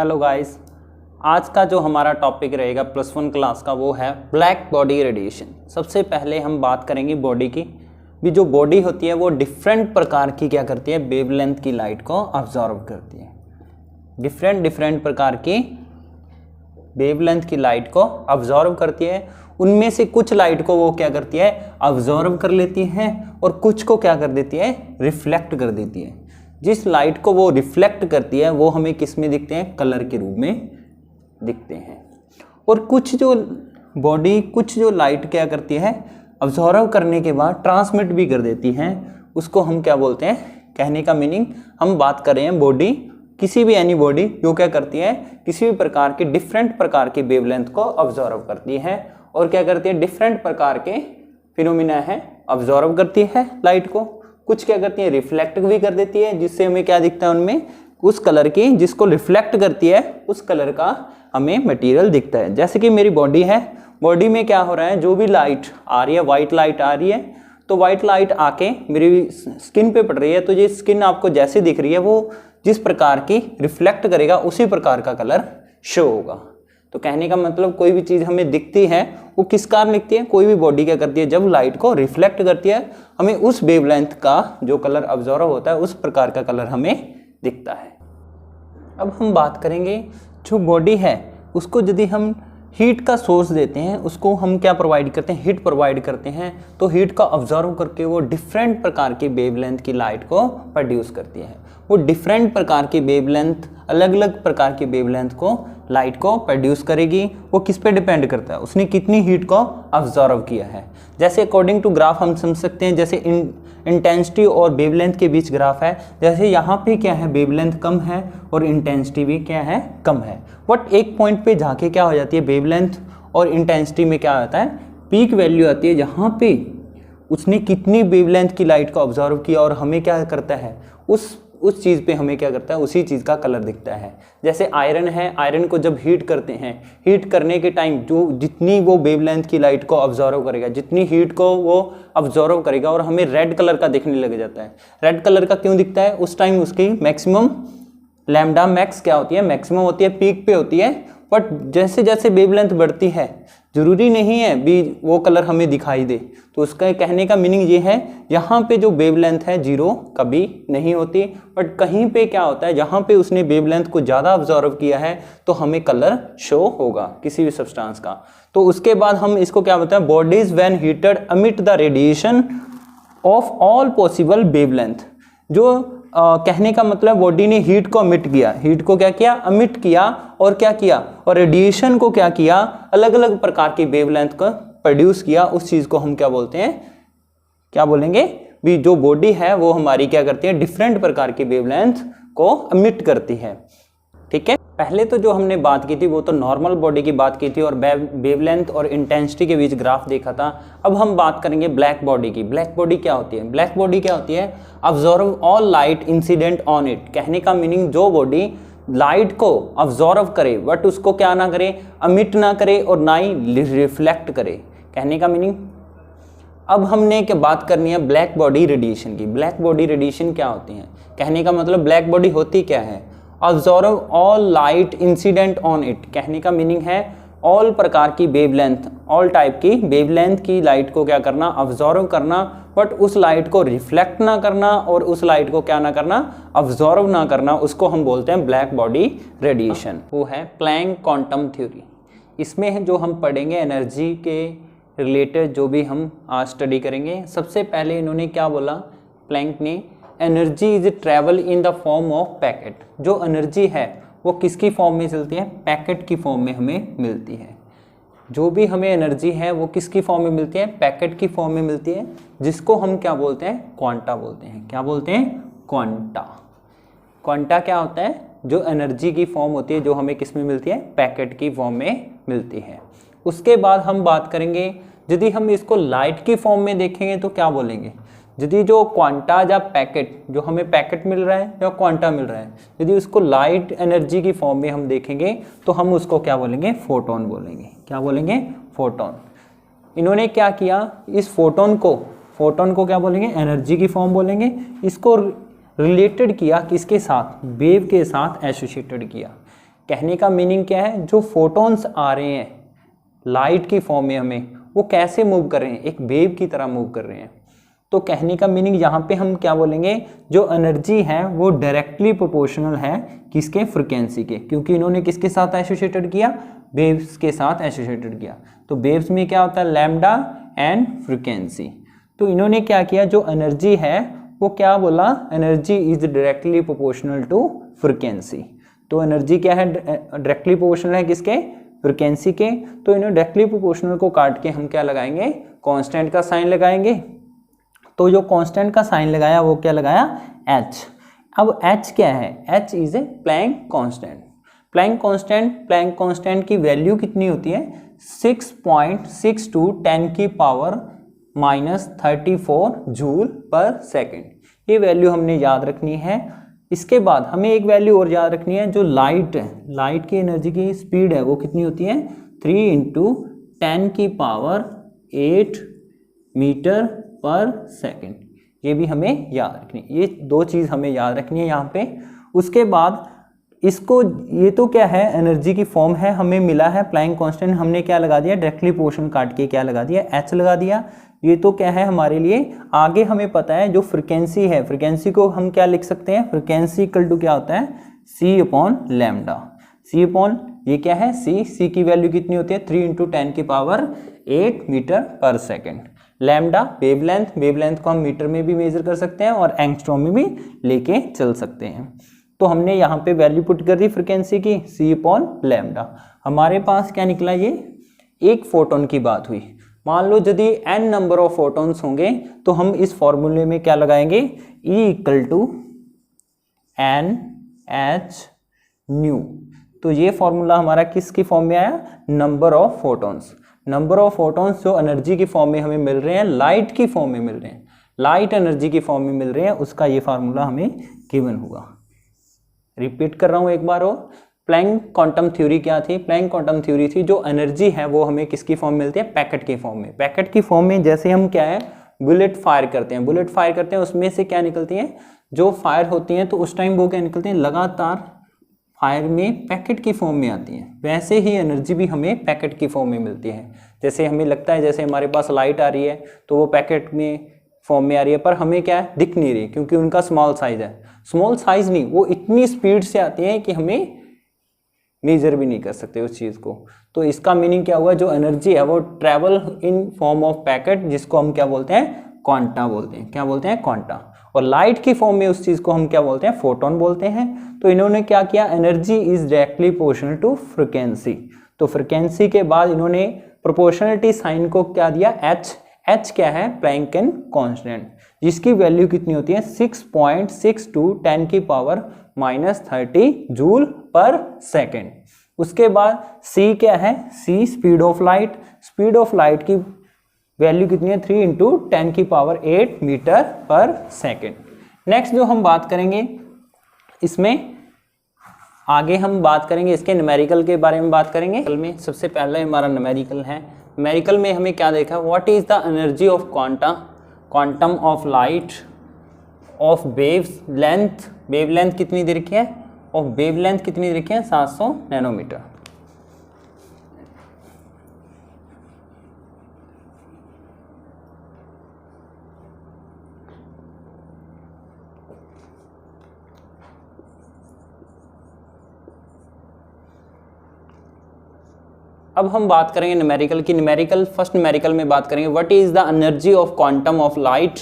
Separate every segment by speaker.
Speaker 1: Hello guys, आज का जो हमारा टॉपिक रहेगा +1 क्लास का वो है ब्लैक बॉडी रेडिएशन। सबसे पहले हम बात करेंगे बॉडी की। भी जो बॉडी होती है वो डिफरेंट प्रकार की क्या करती है, वेवलेंथ की लाइट को ऑब्जर्व करती है। डिफरेंट प्रकार की वेवलेंथ की लाइट को ऑब्जर्व करती है। उनमें से कुछ लाइट को वो क्या करती है, ऑब्जर्व कर लेती है और कुछ को क्या कर देती है, रिफ्लेक्ट कर देती है। जिस लाइट को वो रिफ्लेक्ट करती है वो हमें किस में दिखते हैं, कलर के रूप में दिखते हैं। और कुछ जो लाइट क्या करती है, ऑब्जर्व करने के बाद ट्रांसमिट भी कर देती हैं। उसको हम क्या बोलते हैं, कहने का मीनिंग हम बात कर रहे हैं बॉडी, किसी भी एनी बॉडी जो क्या करती है, किसी भी प्रकार की डिफरेंट प्रकार की वेवलेंथ को ऑब्जर्व करती है और क्या करती है, डिफरेंट प्रकार के फिनोमिना है, ऑब्जर्व करती है लाइट को। कुछ क्या करती है, रिफ्लेक्ट भी कर देती है, जिससे हमें क्या दिखता है, उनमें उस कलर की जिसको रिफ्लेक्ट करती है उस कलर का हमें मटेरियल दिखता है। जैसे कि मेरी बॉडी है, बॉडी में क्या हो रहा है, जो भी लाइट आ रही है, वाइट लाइट आ रही है, तो वाइट लाइट आके मेरी स्किन पे पड़ रही है, तो ये स्किन आपको जैसे दिख रही है वो जिस प्रकार की रिफ्लेक्ट करेगा उसी प्रकार का कलर शो होगा। तो कहने का मतलब कोई भी चीज़ हमें दिखती है वो किस कारण दिखती है, कोई भी बॉडी क्या करती है, जब लाइट को रिफ्लेक्ट करती है हमें उस वेवलेंथ का जो कलर ऑब्जर्व होता है उस प्रकार का कलर हमें दिखता है। अब हम बात करेंगे जो बॉडी है उसको यदि हम हीट का सोर्स देते हैं, उसको हम क्या प्रोवाइड करते हैं, हीट प्रोवाइड करते हैं, तो हीट का ऑब्जर्व करके वो डिफरेंट प्रकार की वेवलेंथ की लाइट को प्रोड्यूस करती है। वो डिफरेंट प्रकार की वेवलेंथ, अलग अलग प्रकार की वेवलेंथ को लाइट को प्रोड्यूस करेगी। वो किस पे डिपेंड करता है, उसने कितनी हीट को ऑब्जर्व किया है। जैसे अकॉर्डिंग टू ग्राफ हम समझ सकते हैं, जैसे इंटेंसिटी और वेवलेंथ के बीच ग्राफ है। जैसे यहाँ पे क्या है, वेवलेंथ कम है और इंटेंसिटी भी क्या है, कम है। बट एक पॉइंट पे जाके क्या हो जाती है, वेवलेंथ और इंटेंसिटी में क्या होता है, पीक वैल्यू आती है, जहाँ पे उसने कितनी वेवलेंथ की लाइट को ऑब्जर्व किया और हमें क्या करता है, उस चीज़ पे हमें क्या करता है, उसी चीज़ का कलर दिखता है। जैसे आयरन है, आयरन को जब हीट करते हैं, हीट करने के टाइम जो जितनी वो वेवलेंथ की लाइट को ऑब्जर्व करेगा, जितनी हीट को वो ऑब्जर्व करेगा और हमें रेड कलर का दिखने लग जाता है। रेड कलर का क्यों दिखता है, उस टाइम उसकी मैक्सिमम लैम्डा मैक्स क्या होती है, मैक्सिमम होती है, पीक पे होती है। बट जैसे जैसे वेवलेंथ बढ़ती है, जरूरी नहीं है भी वो कलर हमें दिखाई दे। तो उसका कहने का मीनिंग ये है, यहाँ पे जो वेवलेंथ है जीरो कभी नहीं होती, बट कहीं पे क्या होता है, जहाँ पे उसने वेवलेंथ को ज़्यादा ऑब्जर्व किया है तो हमें कलर शो होगा किसी भी सब्सटेंस का। तो उसके बाद हम इसको क्या बोलते हैं, बॉडीज व्हेन हीटेड अमिट the radiation of all possible wavelength. जो कहने का मतलब बॉडी ने हीट को अमिट किया, हीट को क्या किया, अमिट किया, और क्या किया, और रेडिएशन को क्या किया, अलग अलग प्रकार की वेवलेंथ को प्रोड्यूस किया। उस चीज़ को हम क्या बोलते हैं, क्या बोलेंगे भी, जो बॉडी है वो हमारी क्या करती है, डिफरेंट प्रकार की वेवलेंथ को अमिट करती है। ठीक है, पहले तो जो हमने बात की थी वो तो नॉर्मल बॉडी की बात की थी और वेवलेंथ और इंटेंसिटी के बीच ग्राफ देखा था। अब हम बात करेंगे ब्लैक बॉडी की। ब्लैक बॉडी क्या होती है, ब्लैक बॉडी क्या होती है, observe all light incident on it. कहने का मीनिंग जो बॉडी लाइट को ऑब्जर्व करे बट उसको क्या ना करे, अमिट ना करे और ना ही रिफ्लेक्ट करे। कहने का मीनिंग, अब हमने क्या बात करनी है ब्लैक बॉडी रेडिएशन की। ब्लैक बॉडी रेडिएशन क्या होती है, कहने का मतलब ब्लैक बॉडी होती क्या है, observe all light incident on it. कहने का मीनिंग है ऑल प्रकार की वेवलेंथ, ऑल टाइप की वेवलेंथ की लाइट को क्या करना, ऑब्जर्व करना, बट उस लाइट को रिफ्लेक्ट ना करना और उस लाइट को क्या ना करना, ऑब्जर्व ना करना। उसको हम बोलते हैं ब्लैक बॉडी रेडिएशन। वो है प्लैंक क्वांटम थ्योरी। इसमें जो हम पढ़ेंगे एनर्जी के रिलेटेड जो भी हम आज स्टडी करेंगे। सबसे पहले इन्होंने क्या बोला, प्लैंक ने, energy is travel in the form of packet. जो एनर्जी है वो किसकी फॉर्म में चलती है, पैकेट की फॉर्म में हमें मिलती है। जो भी हमें एनर्जी है वो किसकी फॉर्म में मिलती है, पैकेट की फॉर्म में मिलती है, जिसको हम क्या बोलते हैं, क्वांटा बोलते हैं। क्या बोलते हैं, क्वांटा। क्वांटा क्या होता है, जो एनर्जी की फॉर्म होती है जो हमें किस में मिलती है, पैकेट की फॉर्म में मिलती है। उसके बाद हम बात करेंगे, यदि हम इसको लाइट की फॉर्म में देखेंगे तो क्या बोलेंगे, यदि जो क्वांटा या पैकेट, जो हमें पैकेट मिल रहा है या क्वांटा मिल रहा है, यदि उसको लाइट एनर्जी की फॉर्म में हम देखेंगे तो हम उसको क्या बोलेंगे, फोटोन बोलेंगे। क्या बोलेंगे, फोटोन। इन्होंने क्या किया, इस फोटोन को क्या बोलेंगे, एनर्जी की फॉर्म बोलेंगे। इसको रिलेटेड किया किसके साथ, वेव के साथ एसोसिएटेड किया। कहने का मीनिंग क्या है, जो फोटॉन्स आ रहे हैं लाइट की फॉर्म में हमें, वो कैसे मूव कर रहे हैं, एक वेव की तरह मूव कर रहे हैं। तो कहने का मीनिंग यहाँ पे हम क्या बोलेंगे, जो एनर्जी है वो डायरेक्टली प्रोपोर्शनल है किसके, फ्रीक्वेंसी के, क्योंकि इन्होंने किसके साथ एसोसिएटेड किया, वेव्स के साथ एसोसिएटेड किया। तो वेव्स में क्या होता है, लैम्डा एंड फ्रीक्वेंसी। तो इन्होंने क्या किया, जो एनर्जी है वो क्या बोला, energy is directly proportional to frequency. तो एनर्जी क्या है, डायरेक्टली प्रोपोर्शनल है किसके, फ्रीक्वेंसी के। तो इन्होंने डायरेक्टली प्रोपोर्शनल को काट के हम क्या लगाएंगे, कांस्टेंट का साइन लगाएंगे। तो जो कांस्टेंट का साइन लगाया वो क्या लगाया, h। अब h क्या है, h is a Planck constant. Planck constant की वैल्यू कितनी होती है, 6.62 10⁻⁻34 जूल पर सेकेंड। ये वैल्यू हमने याद रखनी है। इसके बाद हमें एक वैल्यू और याद रखनी है, जो लाइट है, लाइट की एनर्जी की स्पीड है वो कितनी होती है, 3 × 10⁸ मीटर पर सेकेंड। ये भी हमें याद रखनी है, ये दो चीज़ हमें याद रखनी है यहाँ पे। उसके बाद इसको, ये तो क्या है, एनर्जी की फॉर्म है, हमें मिला है प्लैंक कांस्टेंट, हमने क्या लगा दिया, डायरेक्टली प्रोपोर्शनल काट के क्या लगा दिया, h लगा दिया। ये तो क्या है हमारे लिए, आगे हमें पता है जो फ्रीक्वेंसी है, फ्रीक्वेंसी को हम क्या लिख सकते हैं, फ्रीक्वेंसी इक्वल टू क्या होता है, c/λ। ये क्या है, c की वैल्यू कितनी होती है, 3 × 10⁸ मीटर पर सेकेंड। लैम्डा वेवलेंथ को हम मीटर में भी मेजर कर सकते हैं और एंगस्ट्रॉम में भी लेके चल सकते हैं। तो हमने यहाँ पे वैल्यू पुट कर दी फ्रीक्वेंसी की, c/λ। हमारे पास क्या निकला, ये एक फोटोन की बात हुई। मान लो यदि n नंबर ऑफ फोटॉन्स होंगे तो हम इस फॉर्मूले में क्या लगाएंगे, E = Nhν। तो ये फॉर्मूला हमारा किसकी फॉर्म में आया, number of photons. Number of photons जो एनर्जी की फॉर्म में हमें मिल रहे हैं, लाइट की फॉर्म में मिल रहे हैं, लाइट एनर्जी की फॉर्म में मिल रहे हैं, उसका ये फार्मूला हमें गिवन हुआ। रिपीट कर रहा हूं एक बार और, प्लैंक क्वांटम थ्योरी क्या थी, प्लैंक क्वांटम थ्योरी थी जो एनर्जी है वो हमें किसकी फॉर्म मिलती है, पैकेट की फॉर्म में। पैकेट की फॉर्म में जैसे हम क्या है, बुलेट फायर करते हैं, उसमें से क्या निकलती है, जो फायर होती हैं तो उस टाइम वो क्या निकलती हैं, लगातार फायर में पैकेट की फॉर्म में आती हैं। वैसे ही एनर्जी भी हमें पैकेट की फॉर्म में मिलती है। जैसे हमें लगता है जैसे हमारे पास लाइट आ रही है तो वो पैकेट में फॉर्म में आ रही है, पर हमें क्या है, दिख नहीं रही, क्योंकि उनका स्मॉल साइज है। स्मॉल साइज नहीं, वो इतनी स्पीड से आती हैं कि हमें मेजर भी नहीं कर सकते उस चीज़ को। तो इसका मीनिंग क्या हुआ, जो एनर्जी है वो travel in form of packet, जिसको हम क्या बोलते हैं, क्वांटा बोलते हैं। क्या बोलते हैं, क्वांटा। और लाइट की फॉर्म में उस चीज़ को हम क्या बोलते हैं, फोटोन बोलते हैं। तो इन्होंने क्या किया, energy is directly proportional to frequency. तो फ्रीक्वेंसी के बाद इन्होंने प्रोपोर्शनलिटी साइन को क्या दिया, h क्या है, प्लैंक कांस्टेंट, जिसकी वैल्यू कितनी होती है, 6.62 10⁻⁻30 जूल पर सेकेंड। उसके बाद c क्या है, c स्पीड ऑफ लाइट की वैल्यू कितनी है, 3 × 10⁸ मीटर पर सेकेंड। नेक्स्ट जो हम बात करेंगे, इसमें आगे हम बात करेंगे इसके न्यूमेरिकल के बारे में बात करेंगे। में सबसे पहले हमारा न्यूमेरिकल है। न्यूमेरिकल में हमें क्या देखा, what is the energy of quantum of light of wavelength कितनी दे रखी है, ऑफ वेवलेंथ कितनी दे रखी है, 700 नैनोमीटर। अब हम बात करेंगे न्यूमेरिकल की। फर्स्ट न्यूमेरिकल में बात करेंगे, what is the energy of quantum of light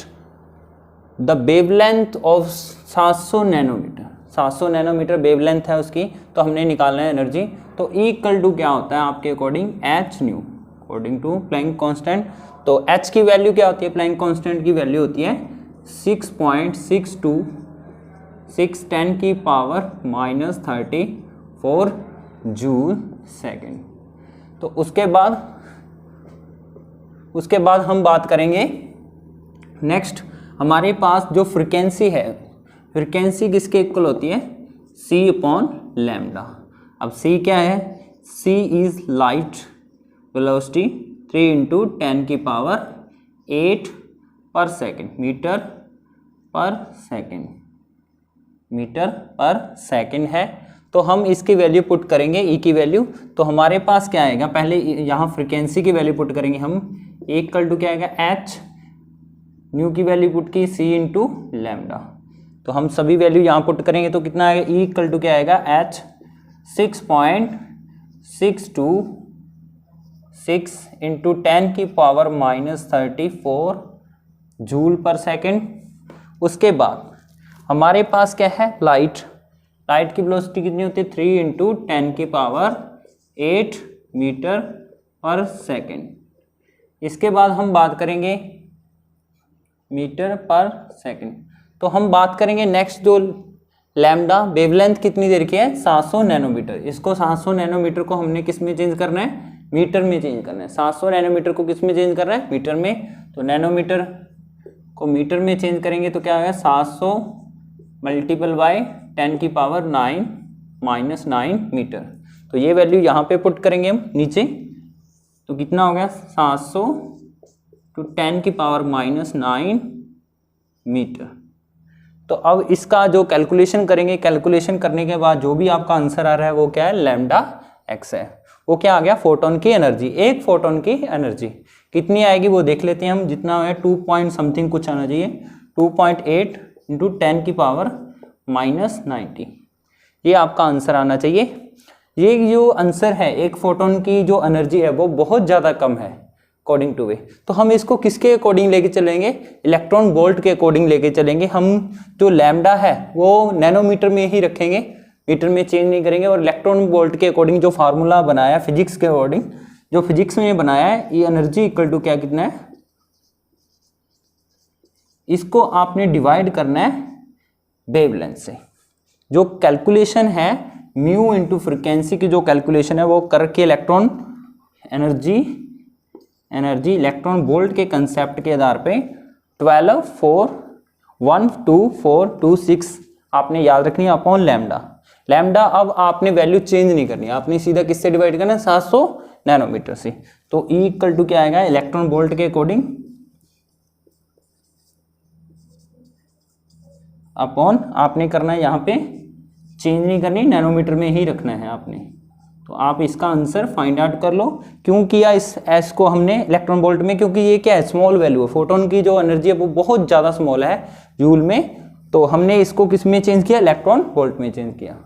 Speaker 1: the wavelength of 700 nanometre. 700 nanometre वेवलेंथ है उसकी, तो हमने निकालना है एनर्जी। तो E = क्या होता है आपके according, hν, according to Planck constant. तो h की वैल्यू क्या होती है, प्लैंक कांस्टेंट की वैल्यू होती है 6.62 10⁻⁻34 जूल सेकेंड। तो उसके बाद हम बात करेंगे नेक्स्ट, हमारे पास जो फ्रीक्वेंसी है, फ्रीक्वेंसी किसके इक्वल होती है, c/λ। अब c क्या है, c इज लाइट वेलोसिटी 3 × 10⁸ पर सेकेंड, मीटर पर सेकेंड है। तो हम इसकी वैल्यू पुट करेंगे ई की वैल्यू, तो हमारे पास क्या आएगा, पहले यहाँ फ्रीक्वेंसी की वैल्यू पुट करेंगे हम, इक्वल टू क्या आएगा एच, न्यू की वैल्यू पुट की सी इंटू लैम्डा। तो हम सभी वैल्यू यहाँ पुट करेंगे तो कितना आएगा, ई इक्वल टू क्या आएगा एच 6.626 इंटू 10 की पावर -34 जूल पर सेकेंड। उसके बाद हमारे पास क्या है, लाइट की वेलोसिटी कितनी होती है, 3 इंटू 10 की पावर 8 मीटर पर सेकेंड। इसके बाद हम बात करेंगे मीटर पर सेकेंड, तो हम बात करेंगे नेक्स्ट जो लैम्डा वेवलेंथ कितनी देर की है, 700 नैनोमीटर। इसको 700 नैनोमीटर को हमने किस में चेंज करना है, मीटर में चेंज करना है। 700 नैनोमीटर को किस में चेंज कर रहा है, मीटर में। तो नैनोमीटर को मीटर में चेंज करेंगे तो क्या होगा, 700 मल्टीपल बाय 10 की पावर 9 -9 मीटर। तो ये वैल्यू यहाँ पे पुट करेंगे हम नीचे, तो कितना हो गया 700 टू 10 की पावर -9 मीटर। तो अब इसका जो कैलकुलेशन करेंगे, कैलकुलेशन करने के बाद जो भी आपका आंसर आ रहा है वो क्या है, लैम्डा एक्स है। वो क्या आ गया, फोटोन की एनर्जी। एक फोटोन की एनर्जी कितनी आएगी वो देख लेते हैं हम, जितना है 2 पॉइंट समथिंग कुछ आना चाहिए, 2.8 इंटू 10 की पावर -90, ये आपका आंसर आना चाहिए। ये जो आंसर है, एक फोटोन की जो एनर्जी है वो बहुत ज़्यादा कम है अकॉर्डिंग टू वे। तो हम इसको किसके अकॉर्डिंग लेके चलेंगे, इलेक्ट्रॉन वोल्ट के अकॉर्डिंग लेके चलेंगे। हम जो लैम्डा है वो नैनोमीटर में ही रखेंगे, मीटर में चेंज नहीं करेंगे। और इलेक्ट्रॉन वोल्ट के अकॉर्डिंग जो फार्मूला बनाया फिजिक्स के अकॉर्डिंग, जो फिजिक्स में बनाया है, ये एनर्जी इक्वल टू क्या कितना है, इसको आपने डिवाइड करना है वेवलेंथ से। जो कैलकुलेशन है म्यू इंटू फ्रिक्वेंसी की जो कैलकुलेशन है वो करके इलेक्ट्रॉन एनर्जी इलेक्ट्रॉन वोल्ट के कंसेप्ट के आधार पे 12.412.426 आपने याद रखनी है अपॉन लैम्डा। अब आपने वैल्यू चेंज नहीं करनी, आपने सीधा किससे डिवाइड करना है, 700 नैनोमीटर से। तो E इक्वल टू क्या आएगा, इलेक्ट्रॉन वोल्ट के अकॉर्डिंग अपॉन, आपने करना है यहाँ पे चेंज नहीं करनी, नैनोमीटर में ही रखना है आपने। तो आप इसका आंसर फाइंड आउट कर लो। क्यों किया इस एस को हमने इलेक्ट्रॉन वोल्ट में, क्योंकि ये क्या है, स्मॉल वैल्यू है। फोटोन की जो एनर्जी है वो बहुत ज़्यादा स्मॉल है जूल में, तो हमने इसको किस में चेंज किया, इलेक्ट्रॉन वोल्ट में चेंज किया।